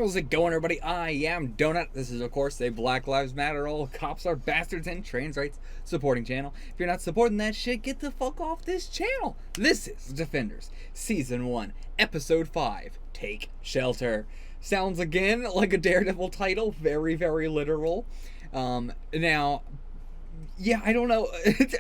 How's it going, everybody? I am Donut. This is, of course, a Black Lives Matter, all cops are bastards and trans rights supporting channel. If you're not supporting that shit, get the fuck off this channel. This is Defenders, Season 1, Episode 5, Take Shelter. Sounds again like a Daredevil title, very, very literal. Now, yeah, I don't know.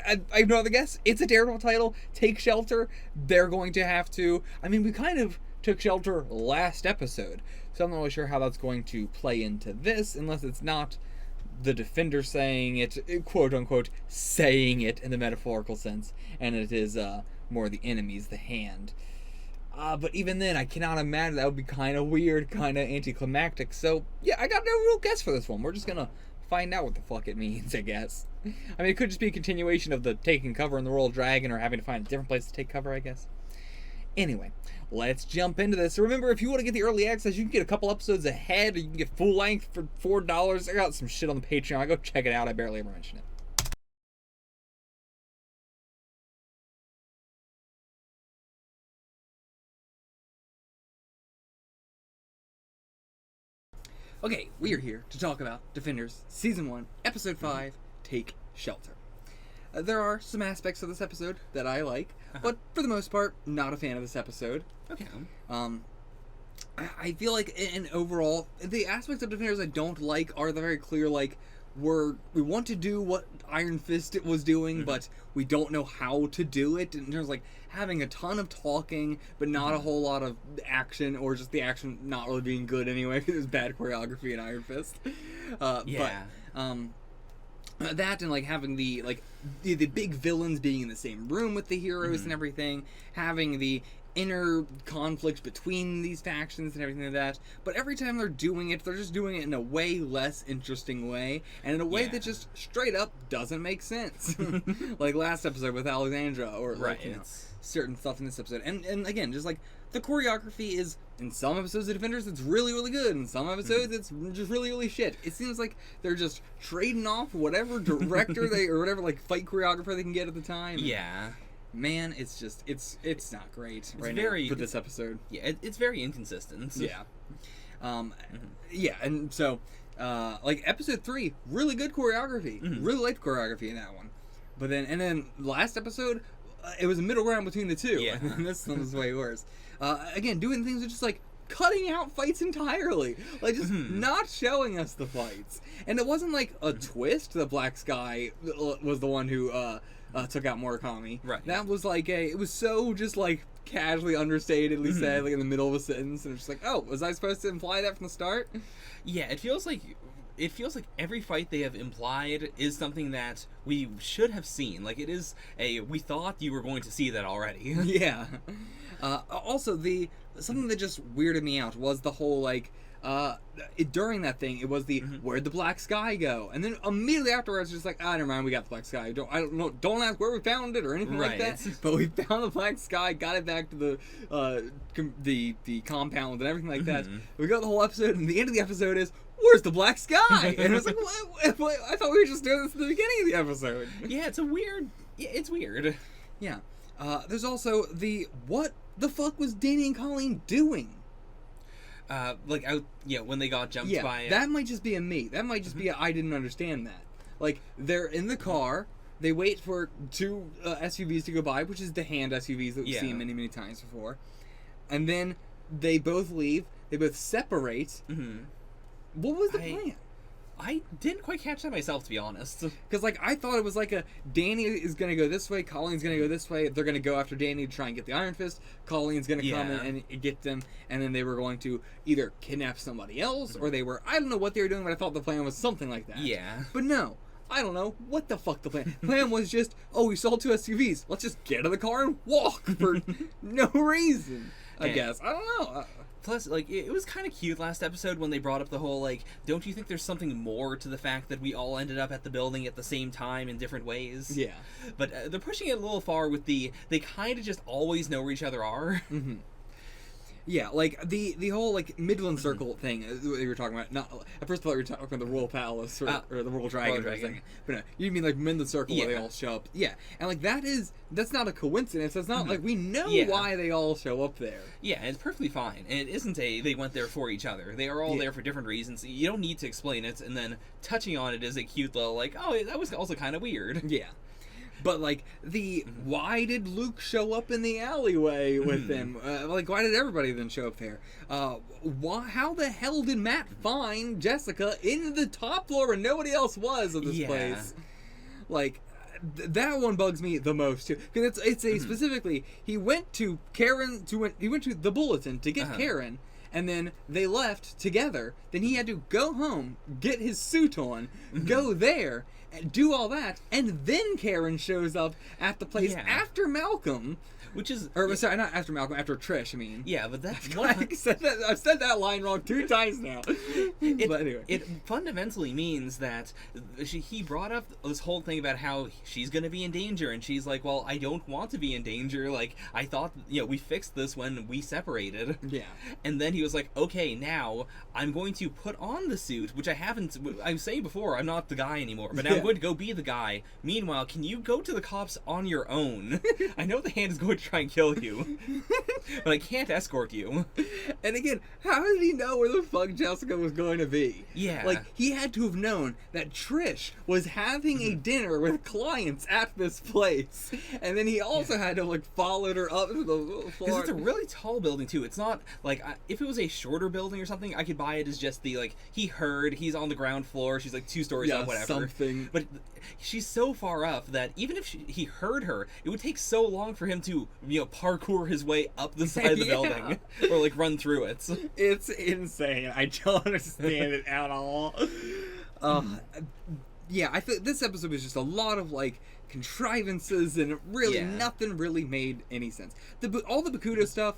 I have no other guess. It's a Daredevil title, Take Shelter. They're going to have to... I mean, we kind of took shelter last episode, so I'm not really sure how that's going to play into this, unless it's not the Defender saying it, quote-unquote, saying it in the metaphorical sense, and it is more the enemy's, the hand. But even then, I cannot imagine. That would be kind of weird, kind of anticlimactic, so yeah, I got no real guess for this one. We're just gonna find out what the fuck it means, I guess. I mean, it could just be a continuation of the taking cover in the Royal Dragon, or having to find a different place to take cover, I guess. Anyway, let's jump into this. Remember, if you want to get the early access, you can get a couple episodes ahead, or you can get full length for $4. I got some shit on the Patreon. I go check it out. I barely ever mention it. Okay, we are here to talk about Defenders Season 1, Episode 5, Take Shelter. There are some aspects of this episode that I like, but for the most part, not a fan of this episode. Okay. I feel like, in overall, the aspects of Defenders I don't like are the very clear, like, we want to do what Iron Fist was doing, but we don't know how to do it, in terms of, like, having a ton of talking, but not a whole lot of action, or just the action not really being good anyway, because there's bad choreography in Iron Fist. Yeah. But, that and, like, having the big villains being in the same room with the heroes and everything, having the inner conflict between these factions and everything like that, but every time they're doing it, they're just doing it in a way less interesting way, and in a way that just straight up doesn't make sense. Like last episode with Alexandra, or like, you know, certain stuff in this episode. And again, just like, the choreography is, in some episodes of Defenders, it's really, really good. In some episodes, it's just really, really shit. It seems like they're just trading off whatever director or whatever, like, fight choreographer they can get at the time. Yeah. Man, it's just, it's not great right now for this episode. Yeah, it's very inconsistent. Yeah. Yeah, and so, like, Episode 3, really good choreography. Really liked choreography in that one. But then last episode, it was a middle ground between the two. Yeah. And this one was way worse. Again, doing things with just, like, cutting out fights entirely. Like, just not showing us the fights. And it wasn't, like, a twist that Black Sky was the one who, took out Murakami. Right. That was like it was so just, like, casually understatedly said, like, in the middle of a sentence, and it's just like, oh, was I supposed to imply that from the start? Yeah, it feels like every fight they have implied is something that we should have seen. Like, it is we thought you were going to see that already. Yeah. Also, something that just weirded me out was the whole, like, during that thing, it was the where'd the Black Sky go? And then immediately afterwards, just like, never mind, we got the Black Sky. Don't ask where we found it or anything like that. But we found the Black Sky, got it back to the compound and everything like that. We got the whole episode, and the end of the episode is, where's the Black Sky? And it's like, what? I thought we were just doing this at the beginning of the episode. Yeah, it's weird. Yeah. There's also what the fuck was Danny and Colleen doing? When they got jumped by... that might just be a me. That might just be I didn't understand that. Like, they're in the car, they wait for two SUVs to go by, which is the hand SUVs that we've seen many, many times before. And then they both leave, they both separate. What was the plan? I didn't quite catch that myself, to be honest. Because, like, I thought it was like Danny is going to go this way, Colleen's going to go this way, they're going to go after Danny to try and get the Iron Fist, Colleen's going to come in and get them, and then they were going to either kidnap somebody else, or they were, I don't know what they were doing, but I thought the plan was something like that. Yeah. But no, I don't know what the fuck the plan. The plan was just, we saw two SUVs, let's just get in the car and walk for no reason, I guess. I don't know. Plus, like, it was kind of cute last episode when they brought up the whole, like, don't you think there's something more to the fact that we all ended up at the building at the same time in different ways? Yeah. But they're pushing it a little far with they kind of just always know where each other are. Yeah, like the whole like Midland Circle thing that you were talking about. Not at first, I thought you were talking about the Royal Palace or the Royal Dragon. Royal Dragon. But no, you mean like Midland Circle where they Yeah. all show up. Yeah, and like that's not a coincidence. That's not like we know Yeah. why they all show up there. Yeah, it's perfectly fine. And it isn't they went there for each other. They are all Yeah. there for different reasons. You don't need to explain it, and then touching on it is a cute little, like, oh, that was also kind of weird. Yeah. But like why did Luke show up in the alleyway with them? Like why did everybody then show up there? How the hell did Matt find Jessica in the top floor where nobody else was of this Yeah. place? Like that one bugs me the most too because it's a specifically he went to Karen he went to the Bulletin to get Karen. And then they left together. Then he had to go home, get his suit on, go there, and do all that, and then Karen shows up at the place Yeah. after Malcolm. Which is... Or sorry, not after Malcolm, after Trish. I mean, Yeah, but that's I've said that line wrong 2 times now. But anyway, It fundamentally means that he brought up this whole thing about how she's going to be in danger, and she's like, well, I don't want to be in danger. Like, I thought, we fixed this when we separated. yeah. And then he was like, okay, now I'm going to put on the suit, which I was saying before, I'm not the guy anymore, but now Yeah. I'm going to go be the guy. Meanwhile, can you go to the cops on your own? I know the Hand is going to try and kill you, but I can't escort you. And again, how did he know where the fuck Jessica was going to be? Yeah. Like, he had to have known that Trish was having a dinner with clients at this place. And then he also had to, like, followed her up to the floor. Because it's a really tall building, too. It's not, like, if it was a shorter building or something, I could buy it as just the, like, he's on the ground floor, she's, like, 2 stories up, whatever. Something. But she's so far up that even if he heard her, it would take so long for him to, parkour his way up the side of the Yeah. building. Or, like, run through it. It's insane. I don't understand it at all. Yeah, I think this episode was just a lot of like contrivances and really Yeah. nothing really made any sense. All the Bakuto stuff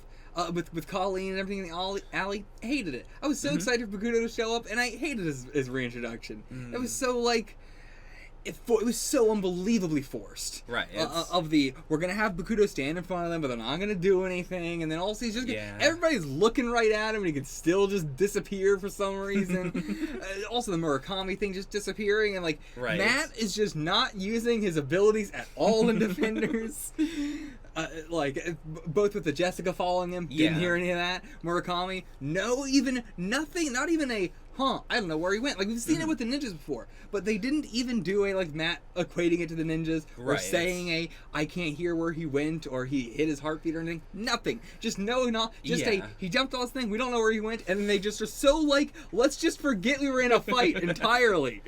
with Colleen and everything in the alley, hated it. I was so excited for Bakuto to show up, and I hated his reintroduction. It was so like. It was so unbelievably forced. Right. We're gonna have Bakuto stand in front of them, but they're not gonna do anything, and then also he's just Yeah. everybody's looking right at him, and he can still just disappear for some reason. Also, the Murakami thing just disappearing, and like Right. Matt is just not using his abilities at all in Defenders. Both with the Jessica following him, didn't Yeah. hear any of that. Murakami, nothing, not even a I don't know where he went. Like, we've seen it with the ninjas before, but they didn't even do a, like, Matt equating it to the ninjas, or Right. saying I can't hear where he went, or he hit his heartbeat or anything. Nothing. Just Yeah. he jumped on this thing, we don't know where he went, and then they just are so, like, let's just forget we were in a fight entirely.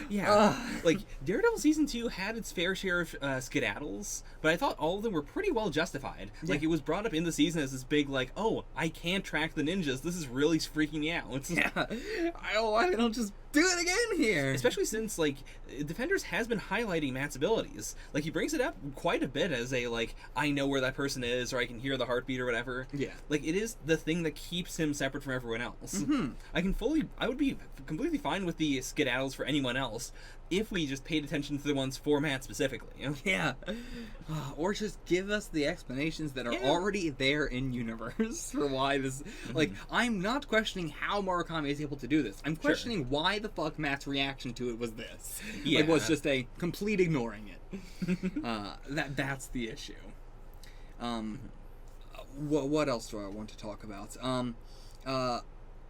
Yeah, like Daredevil season 2 had its fair share of skedaddles, but I thought all of them were pretty well justified. Like, it was brought up in the season as this big, like, oh, I can't track the ninjas. This is really freaking me out. Yeah. Why they don't just do it again here? Especially since, like, Defenders has been highlighting Matt's abilities. Like, he brings it up quite a bit as a, like, I know where that person is, or I can hear the heartbeat or whatever. Yeah. Like, it is the thing that keeps him separate from everyone else. I would be completely fine with the skedaddles for anyone else if we just paid attention to the ones for Matt specifically. Yeah. Or just give us the explanations that are already there in universe for why this. Like, I'm not questioning how Murakami is able to do this. I'm questioning why the fuck Matt's reaction to it was this. Yeah. Like, was just a complete ignoring it. That's the issue. What else do I want to talk about?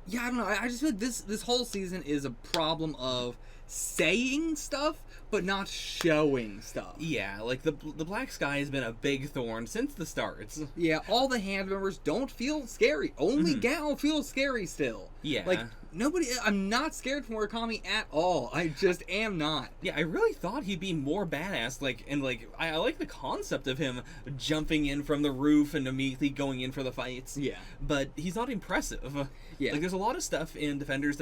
Yeah, I don't know. I just feel like this whole season is a problem of saying stuff but not showing stuff. Yeah, like the Black Sky has been a big thorn since the start. Yeah, all the hand members don't feel scary. Only Gal feels scary still. Yeah. Like, I'm not scared from Murakami at all. I just am not. Yeah, I really thought he'd be more badass, I like the concept of him jumping in from the roof and immediately going in for the fights. Yeah. But he's not impressive. Yeah. Like, there's a lot of stuff in Defenders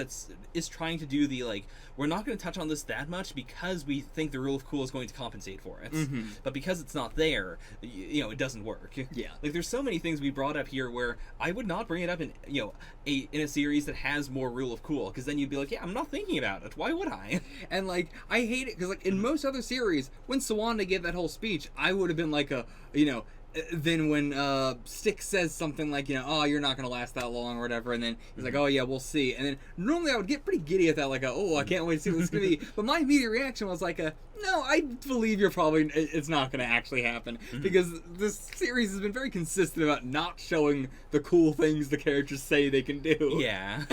is trying to do the, like, we're not going to touch on this that much because we think the rule of cool is going to compensate for it. But because it's not there, it doesn't work. Yeah. Like, there's so many things we brought up here where I would not bring it up in, in a series that has more rule of cool, because then you'd be like, yeah, I'm not thinking about it. Why would I? And, like, I hate it, because, like, in most other series, when Sawanda gave that whole speech, I would have been like then when Stick says something like, oh, you're not gonna last that long or whatever, and then he's like, oh yeah, we'll see. And then normally I would get pretty giddy at that, like, oh, I can't wait to see what this is gonna be. But my immediate reaction was like, no, I believe it's not gonna actually happen, because this series has been very consistent about not showing the cool things the characters say they can do. Yeah.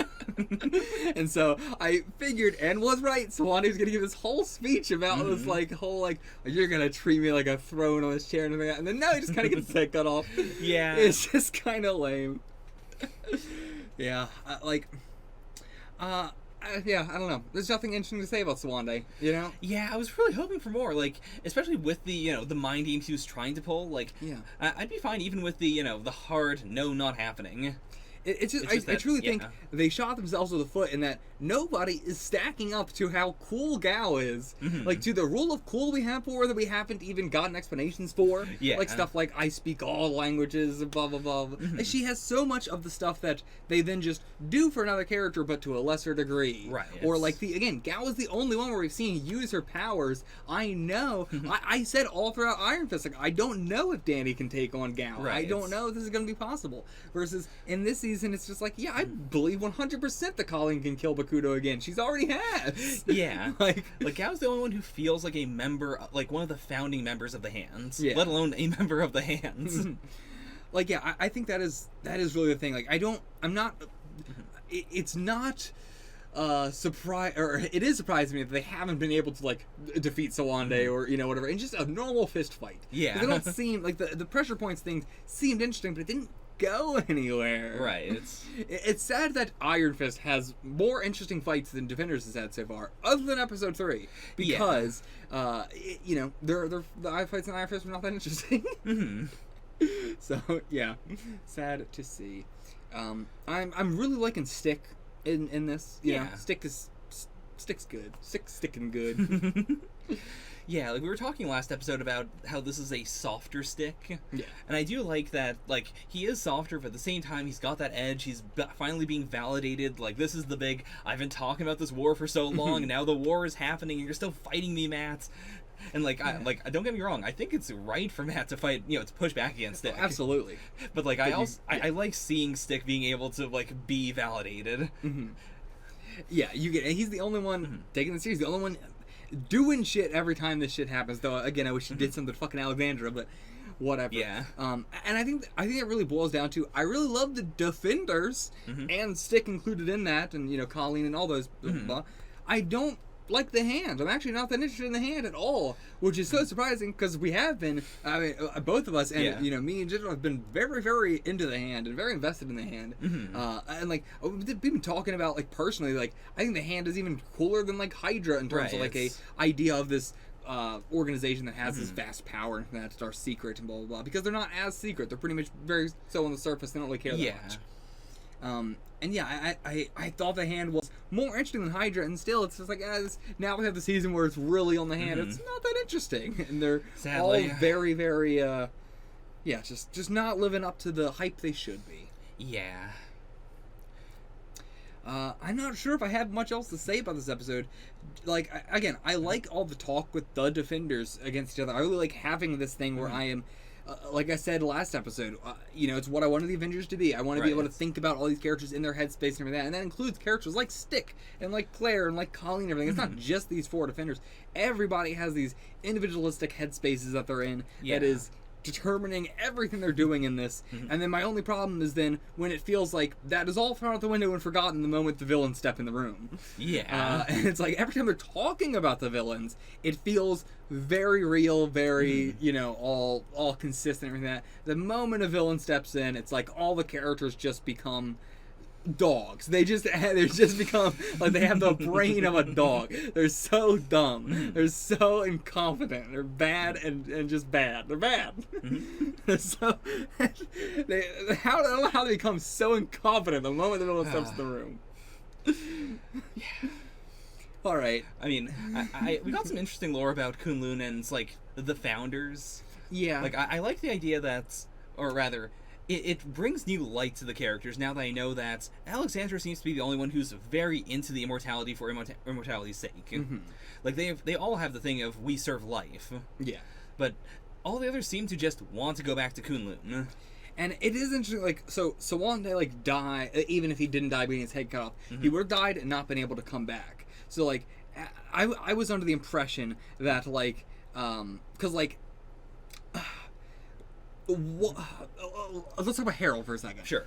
And so I figured, and was right, Swanee was gonna give this whole speech about this like whole like, you're gonna treat me like a throne on this chair and everything, and then now he just kind of gets his head cut off. Yeah. It's just kind of lame. Yeah, yeah, I don't know. There's nothing interesting to say about Swan, you know? Yeah, I was really hoping for more, like, especially with the, the mind games he was trying to pull, like, yeah. I'd be fine even with the, the hard no not happening. It's just I truly think they shot themselves with a foot in that nobody is stacking up to how cool Gao is. Like, to the rule of cool we have for her that we haven't even gotten explanations for. Yeah. Like, stuff like, I speak all languages, blah, blah, blah. Like, she has so much of the stuff that they then just do for another character, but to a lesser degree. Right. Or, like, again, Gao is the only one where we've seen use her powers. I know. I said all throughout Iron Fist, like, I don't know if Danny can take on Gao. Right. I don't know if this is going to be possible. Versus, in this season, it's just like, yeah, I believe 100% that Colleen can kill Bakuto again. She's already has. Yeah. like Gao's the only one who feels like a member, like one of the founding members of the Hands. Yeah. Let alone a member of the Hands. Like, yeah, I think that is really the thing. Like, it's not surprise, or it is surprising me that they haven't been able to like defeat Sawande or whatever in just a normal fist fight. Yeah. They don't seem like the pressure points thing seemed interesting, but it didn't go anywhere. Right. It's sad that Iron Fist has more interesting fights than Defenders has had so far, other than episode 3, because the eye fights in Iron Fist were not that interesting. So yeah, sad to see. I'm really liking Stick in this. You know, Stick's good. Stick's sticking good. Yeah, like we were talking last episode about how this is a softer Stick. Yeah. And I do like that, like, he is softer, but at the same time, he's got that edge. He's finally being validated. Like, this is the big, I've been talking about this war for so long, and now the war is happening, and you're still fighting me, Matt. And, like, don't get me wrong, I think it's right for Matt to fight, to push back against Stick. Absolutely. But, like, I like seeing Stick being able to, like, be validated. Yeah, he's the only one taking the series, the only one doing shit every time this shit happens. Though again, I wish he did something to fucking Alexandra, but whatever. Yeah. And I think it really boils down to, I really love the Defenders and Stick included in that, and Colleen and all those. Blah. I don't like the Hand. I'm actually not that interested in the Hand at all, which is so surprising because we have been. I mean, both of us, and me in general, have been very, very into the Hand and very invested in the Hand. And like we've been talking about, like, personally, like, I think the Hand is even cooler than like Hydra in terms of like a idea of this organization that has this vast power, and that's our secret and blah blah blah. Because they're not as secret. They're pretty much very on the surface. They don't really care that much. And yeah, I thought the Hand was more interesting than Hydra, and still it's just like, now we have the season where it's really on the Hand. It's not that interesting, and they're sadly all very, very, just not living up to the hype they should be. Yeah. I'm not sure if I have much else to say about this episode. Like, again, I like all the talk with the Defenders against each other. I really like having this thing where I am, like I said last episode, it's what I wanted the Avengers to be. I want to be able to think about all these characters in their headspace and everything, and that includes characters like Stick and like Claire and like Colleen and everything. It's not just these 4 Defenders. Everybody has these individualistic headspaces that they're in that is determining everything they're doing in this. And then my only problem is then when it feels like that is all thrown out the window and forgotten the moment the villains step in the room. And it's like every time they're talking about the villains, it feels very real, very all consistent and everything. The moment a villain steps in, it's like all the characters just become dogs. They just become like they have the brain of a dog. They're so dumb. They're so incompetent. They're bad and just bad. They're bad. So I don't know how they become so incompetent the moment the villain steps in the room. All right. I mean, we got some interesting lore about Kunlun and like the founders. Yeah. Like I like the idea that, or rather, it brings new light to the characters now that I know that Alexandra seems to be the only one who's very into the immortality for immortality's sake. Like they all have the thing of we serve life. Yeah. But all the others seem to just want to go back to Kunlun. And it is interesting, like, so Sawande, like, die, even if he didn't die being his head cut off, he would have died and not been able to come back. So, like, I was under the impression that, like, because, like, let's talk about Harold for a second. Sure.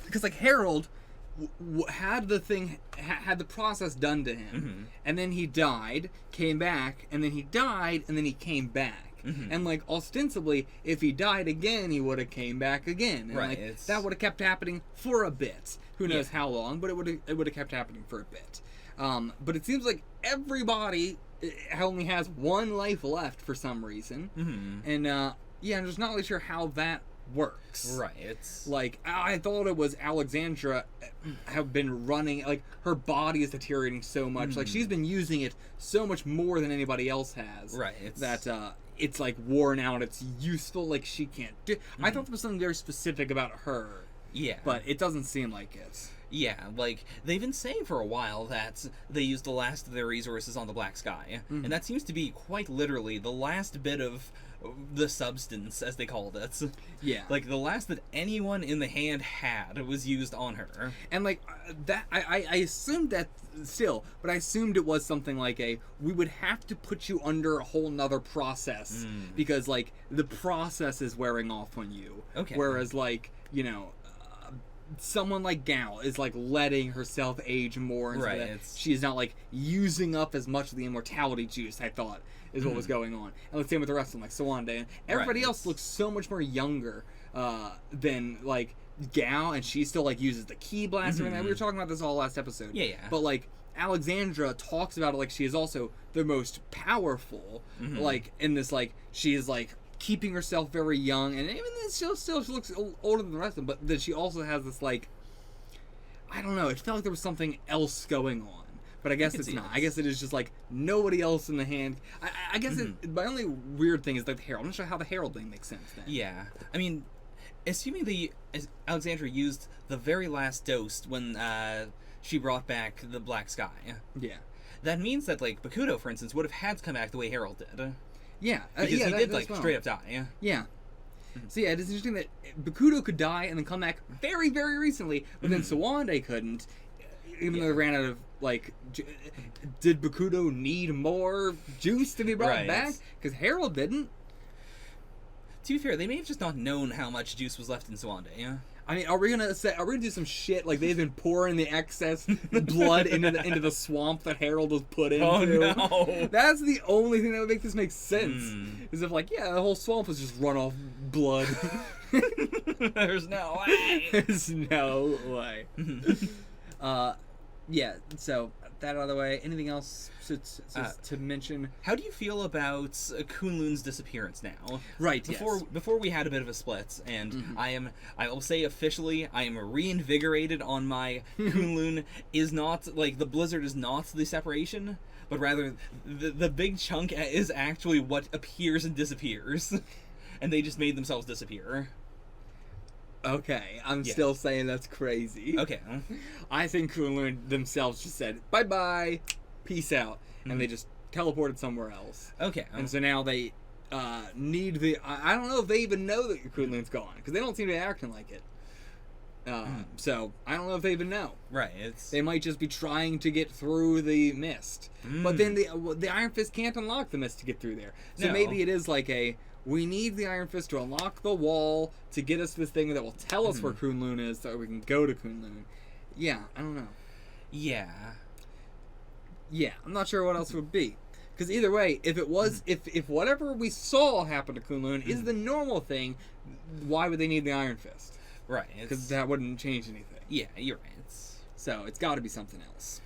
Because, like, Harold had the thing, had the process done to him, and then he died, came back, and then he died, and then he came back. And, like, ostensibly, if he died again, he would have came back again. And, Right, like, that would have kept happening for a bit. Who knows how long, but it would have kept happening for a bit. But it seems like everybody only has one life left for some reason. And, yeah, I'm just not really sure how that works. Right, it's... Like, I thought it was Alexandra have been running, like, her body is deteriorating so much. Like, she's been using it so much more than anybody else has. Right, it's... That, it's, like, worn out, it's useful, like, she can't do... I thought there was something very specific about her. Yeah. But it doesn't seem like it. Yeah, like, they've been saying for a while that they used the last of their resources on the Black Sky. And that seems to be quite literally the last bit of the substance, as they called it. Yeah. Like, the last that anyone in the hand had was used on her. And, like, that, I assumed that still, but I assumed it was something like we would have to put you under a whole nother process, because, like, the process is wearing off on you. Okay. Whereas, like, you know, someone like Gal is, like, letting herself age more, and so that she is not, like, using up as much of the immortality juice, I thought, is what was going on. And the same with the rest of them, like Sawande. And everybody else looks so much more younger than, like, Gal, and she still, like, uses the ki blaster and that. We were talking about this all last episode. Yeah. But, like, Alexandra talks about it like she is also the most powerful, like, in this, like, she is, like, keeping herself very young, and even then still she looks older than the rest of them, but then she also has this, like, I don't know, it felt like there was something else going on. But I guess it's not. I guess it is just, like, nobody else in the hand. I guess my only weird thing is, like, the Herald. I'm not sure how the Herald thing makes sense then. Yeah. I mean, assuming Alexandra used the very last dose when she brought back the Black Sky. Yeah. That means that, like, Bakuto, for instance, would have had to come back the way Harold did. Yeah. Because he did, like, straight up die. Yeah. So yeah, it is interesting that Bakuto could die and then come back very, very recently, but then Sawande couldn't, even though they ran out of, like, did Bakuto need more juice to be brought back? Because Harold didn't. To be fair, they may have just not known how much juice was left in Sawande, yeah? I mean, are we gonna do some shit like they've been pouring the excess blood into the swamp that Harold was put into? Oh no! That's the only thing that would make this make sense. Is if, like, yeah, the whole swamp was just run off blood. There's no way. There's no way. Yeah. So that out of the way. Anything else to mention? How do you feel about Kunlun's disappearance now? Right. Before we had a bit of a split, and I will say officially, I am reinvigorated on my Kunlun is not, like, the blizzard is not the separation, but rather the big chunk is actually what appears and disappears, and they just made themselves disappear. Okay, I'm still saying that's crazy. Okay. I think Kunlun themselves just said, bye-bye, peace out, and they just teleported somewhere else. Okay. And so now they need the... I don't know if they even know that Kunlun's gone, because they don't seem to be acting like it. So, I don't know if they even know. Right, They might just be trying to get through the mist. But then the Iron Fist can't unlock the mist to get through there. So maybe it is like we need the Iron Fist to unlock the wall to get us this thing that will tell us where Kunlun is so we can go to Kunlun. Yeah, I don't know. Yeah. Yeah, I'm not sure what else it would be. Because either way, if it was, if whatever we saw happen to Kunlun is the normal thing, why would they need the Iron Fist? Right. Because that wouldn't change anything. Yeah, you're right. So it's got to be something else.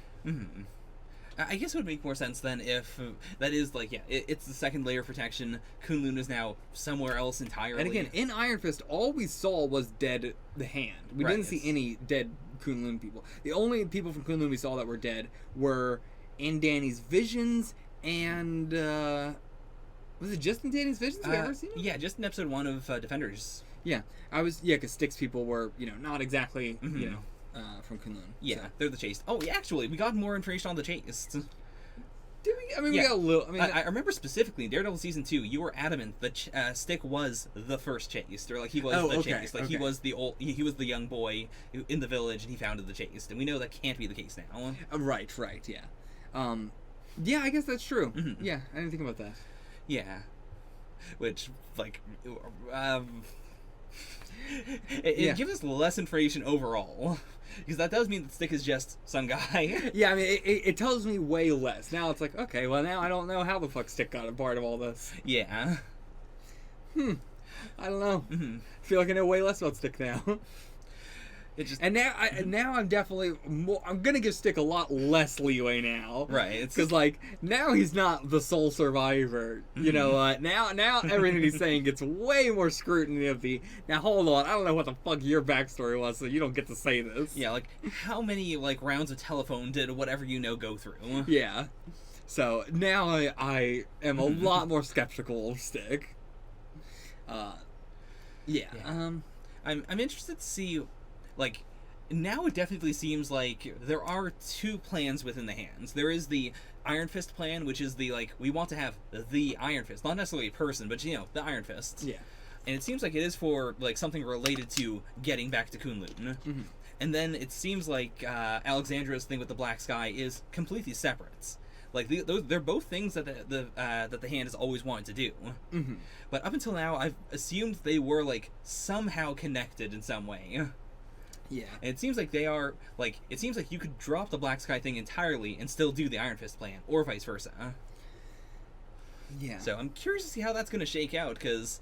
I guess it would make more sense then if that is, like, yeah, it's the second layer of protection. Kunlun is now somewhere else entirely. And again, in Iron Fist, all we saw was dead the hand. We didn't see any dead Kunlun people. The only people from Kunlun we saw that were dead were in Danny's visions and was it just in Danny's visions? Have you ever seen it? Yeah, just in episode 1 of Defenders. Yeah, because Styx people were, not exactly, from Kunlun. Yeah, so. they're the Chase. Oh, yeah, actually, we got more information on the Chase. Did we? I mean, Yeah. we got a little. I mean, I remember specifically in Daredevil season 2, you were adamant that Stick was the first Chased, or like he was the Chased, like he was the he was the young boy in the village, and he founded the Chased, and we know that can't be the case now. right, yeah. Yeah, I guess that's true. Mhm. Yeah, I didn't think about that. Yeah, which like it gives us less information overall, because that does mean that Stick is just some guy. Yeah, I mean, it tells me way less. Now it's like, okay, well, now I don't know how the fuck Stick got a part of all this. Yeah. I don't know. Mhm. I feel like I know way less about Stick now. It just And now I'm definitely more. I'm gonna give Stick a lot less leeway now, right. It's because like now he's not the sole survivor. You know, now everything he's saying gets way more scrutiny of the. Now hold on, I don't know what the fuck your backstory was, so you don't get to say this. yeah, like how many like rounds of telephone did whatever you know go through? Yeah. So now I am a lot more skeptical of Stick. Yeah. I'm interested to see, like, now it definitely seems like there are two plans within the hands. There is the Iron Fist plan, which is the, like, we want to have the Iron Fist. Not necessarily a person, but, you know, the Iron Fist. Yeah. And it seems like it is for, like, something related to getting back to Kunlun. Mm-hmm. And then it seems like Alexandra's thing with the Black Sky is completely separate. Like, they're both things that that the hand has always wanted to do. Mm-hmm. But up until now, I've assumed they were, like, somehow connected in some way. Yeah. And it seems like they are, like, it seems like you could drop the Black Sky thing entirely and still do the Iron Fist plan, or vice versa. Yeah. So I'm curious to see how that's going to shake out, because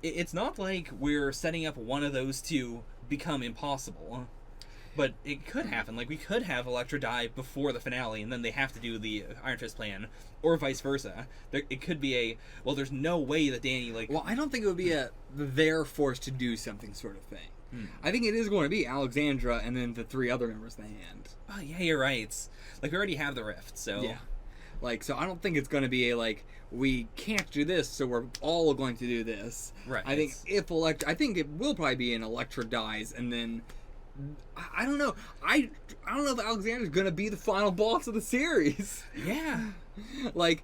it's not like we're setting up one of those to become impossible. But it could happen. Like, we could have Elektra die before the finale, and then they have to do the Iron Fist plan, or vice versa. It could be well, there's no way that Danny, like... Well, I don't think it would be they're forced to do something sort of thing. I think it is going to be Alexandra and then the three other members of the hand. Oh, yeah, you're right. Like, we already have the rift, so... Yeah. Like, so I don't think it's going to be like, we can't do this, so we're all going to do this. Right. I think I think it will probably be an Elektra dies, and then... I don't know. I don't know if Alexander's gonna be the final boss of the series. Yeah. Like,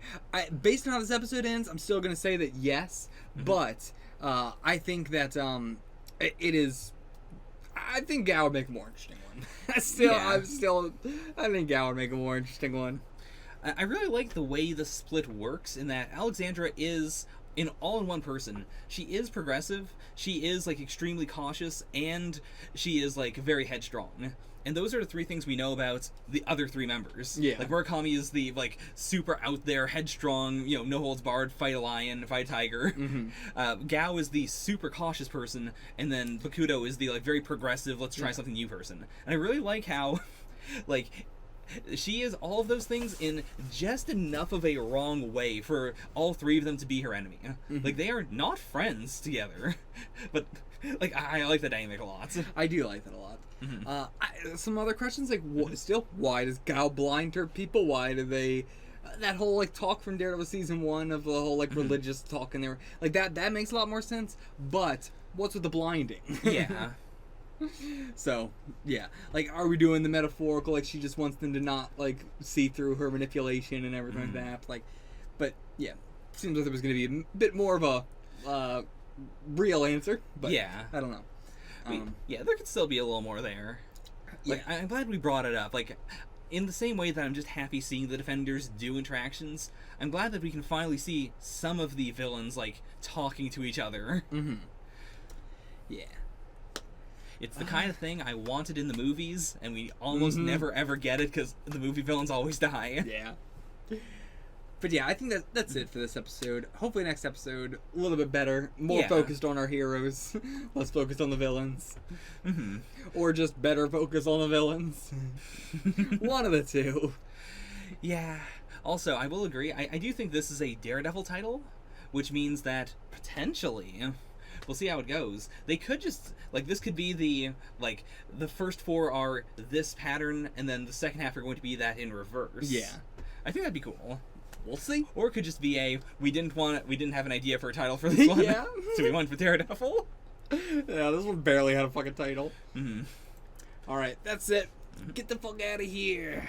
based on how this episode ends, I'm still gonna say that yes, but I think that it is. I think Gao would make a more interesting one. I think Gao would make a more interesting one. I really like the way the split works in that Alexandra is in all-in-one person. She is progressive, she is like extremely cautious, and she is like very headstrong. And those are the three things we know about the other three members. Yeah. Like Murakami is the like super out there, headstrong, you know, no holds barred, fight a lion, fight a tiger. Mm-hmm. Gao is the super cautious person, and then Bakuto is the like very progressive, let's try something new person. And I really like how like she is all of those things in just enough of a wrong way for all three of them to be her enemy. Mm-hmm. Like, they are not friends together. But, like, I like the dynamic a lot. I do like that a lot. Mm-hmm. Some other questions, like, still, why does Gao blind her people? Why do they... that whole, like, talk from Daredevil Season 1 of the whole, like, religious talk in there. Like, that makes a lot more sense. But, what's with the blinding? Yeah. So, yeah. Like, are we doing the metaphorical, like, she just wants them to not, like, see through her manipulation and everything like that? Like, but, yeah. Seems like there was going to be a bit more of a real answer. But, Yeah. I don't know. Yeah, there could still be a little more there. Like, Yeah. I'm glad we brought it up. Like, in the same way that I'm just happy seeing the Defenders do interactions, I'm glad that we can finally see some of the villains, like, talking to each other. Mm-hmm. Yeah. It's the kind of thing I wanted in the movies, and we almost never ever get it because the movie villains always die. Yeah. But yeah, I think that's it for this episode. Hopefully next episode, a little bit better. More focused on our heroes. Less focused on the villains. Mm-hmm. Or just better focus on the villains. One of the two. Yeah. Also, I will agree, I do think this is a Daredevil title, which means that potentially... we'll see how it goes. They could just, like, this could be the, like, the first four are this pattern, and then the second half are going to be that in reverse. Yeah. I think that'd be cool. We'll see. Or it could just be we didn't have an idea for a title for this one. Yeah. So we went for Daredevil. Yeah, this one barely had a fucking title. Mm-hmm. Alright, that's it. Get the fuck out of here.